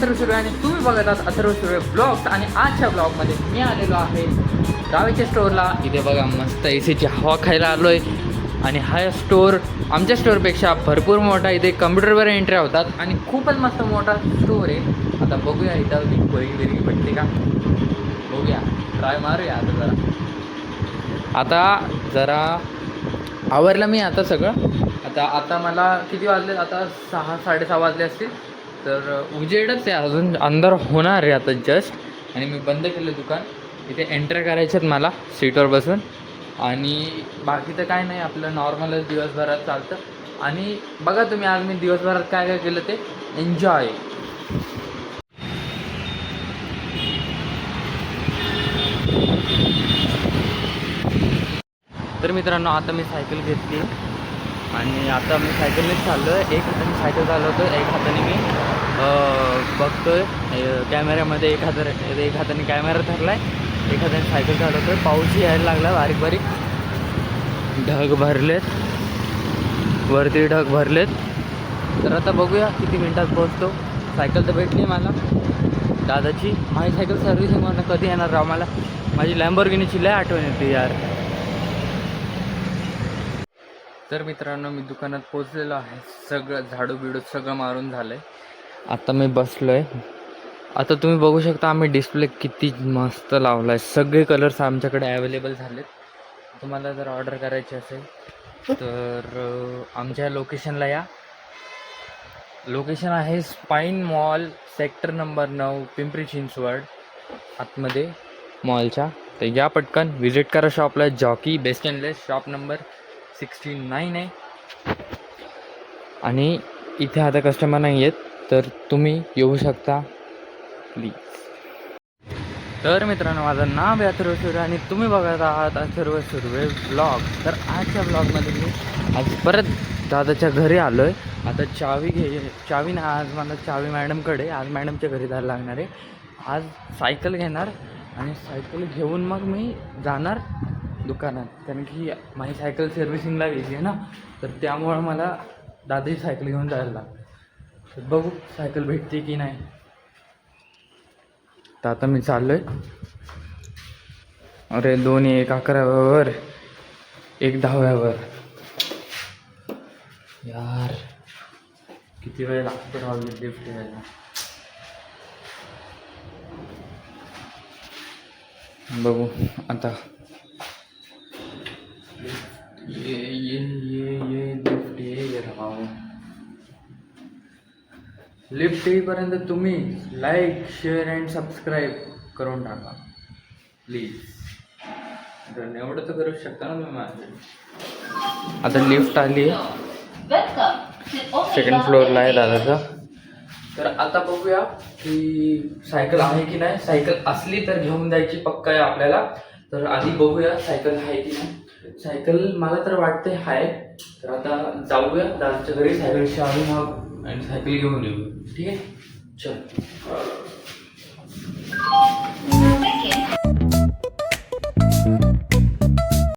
अथर्व सुर्वे आणि तुम्ही बघत आहात अथर्व सुर्वे ब्लॉग्स. आणि आजच्या ब्लॉगमध्ये मी आलेलो आहे दावेच्या स्टोअरला. इथे बघा मस्त ACची हवा खायला आलो आहे. आणि हा स्टोअर आमच्या स्टोअरपेक्षा भरपूर मोठा. इथे कम्प्युटरवर एंट्र्या होतात आणि खूपच मस्त मोठा स्टोअर आहे. आता बघूया इथं वेगळी भेटते का, बघूया, ट्राय मारूया आता जरा आवरलं मी आता सगळं. आता मला किती वाजले, आता 6-6:30 वाजले असतील. तर उजेडच आहे, अजून अंधार होणार आहे आता जस्ट. आणि मी बंद केलं दुकान. इथे एंट्री करायचे आहेत मला सीटवर बसून. आणि बाकी तर काय नाही, आपलं नॉर्मलच दिवसभरात चालतं. आणि बघा तुम्ही, आज मी दिवसभरात काय काय केलं ते एन्जॉय. तर मित्रांनो, आता मी सायकल घेतली आणि आता मी सायकलनेच चाललो आहे. एक हाताने सायकल चालवतो, एक हाताने मी बघतोय कॅमेऱ्यामध्ये. एक हाताने कॅमेरा धरला आहे, एक हाताने सायकल चालवतो आहे. पाऊसही यायला लागला बारीक बारीक. ढग भरलेत, वरती ढग भरलेत. तर आता बघूया किती मिनटात पोहोचतो. सायकल तर भेटली मला दादाची. माझी सायकल सर्व्हिसिंगवरनं कधी येणार राव, मला माझी लॅम्बोर्गिनीची लय आठवण येते यार. तर मित्रांनो, मी दुकानात पोचलेलो आहे. सगळं झाडू बिडू सगळं मारून झालं आहे. आता मी बसलो आहे. आता तुम्ही बघू शकता आम्ही डिस्प्ले किती मस्त लावला आहे. सगळे कलर्स आमच्याकडे अवेलेबल झालेत. तुम्हाला जर ऑर्डर करायची असेल तर आमच्या लोकेशनला या. लोकेशन आहे Spine Mall, sector number 9, Pimpri Chinchwad आतमध्ये मॉलच्या. तर या पटकन विजिट करा शॉपला. Jockey best and less shop number 69 आहे. आणि इथे आता कस्टमर नाही आहेत, तर तुम्ही येऊ शकता प्लीज. तर मित्रांनो, माझं नाव आहे अथर्व सुर्वे आणि तुम्ही बघत आहात अथर्व सुर्वे ब्लॉग. तर आजच्या ब्लॉगमध्ये मी आज परत दादाच्या घरी आलो आहे. आता चावी ना, आज मला चावी मॅडमकडे, आज मॅडमच्या घरी जायला लागणार आहे. आज सायकल घेणार आणि सायकल घेऊन मग मी जाणार दुकानात. कारण की माझी सायकल सर्व्हिसिंगला गेली आहे ना, तर त्यामुळं मला दादाची सायकल घेऊन जायला लागतं. तर बघू सायकल भेटते की नाही. तर आता मी चाललो आहे. अरे दोन्ही, एक 11व्यावर, एक 10व्यावर. यार किती वेळ लागतो राहू लिफ्ट यायला. बघू आता. ये लिफ्ट ये राव. लिफ्ट येईपर्यंत तुम्ही लाईक, शेअर अँड सबस्क्राईब करून टाका प्लीज. तर एवढं तर करू शकता ना तुम्ही माझ्या. आता लिफ्ट आली आहे, सेकंड फ्लोअरला आहे दादाचा. तर आता बघूया की सायकल आहे की नाही. सायकल असली तर घेऊन जायची पक्का आहे आपल्याला. तर आधी बघूया सायकल आहे की नाही. सायकल मला तर वाटते आहे. तर आता जाऊया दादाच्या घरी, सायकलची चावी मग आणि सायकल घेऊन येऊ. ठीक आहे, चल.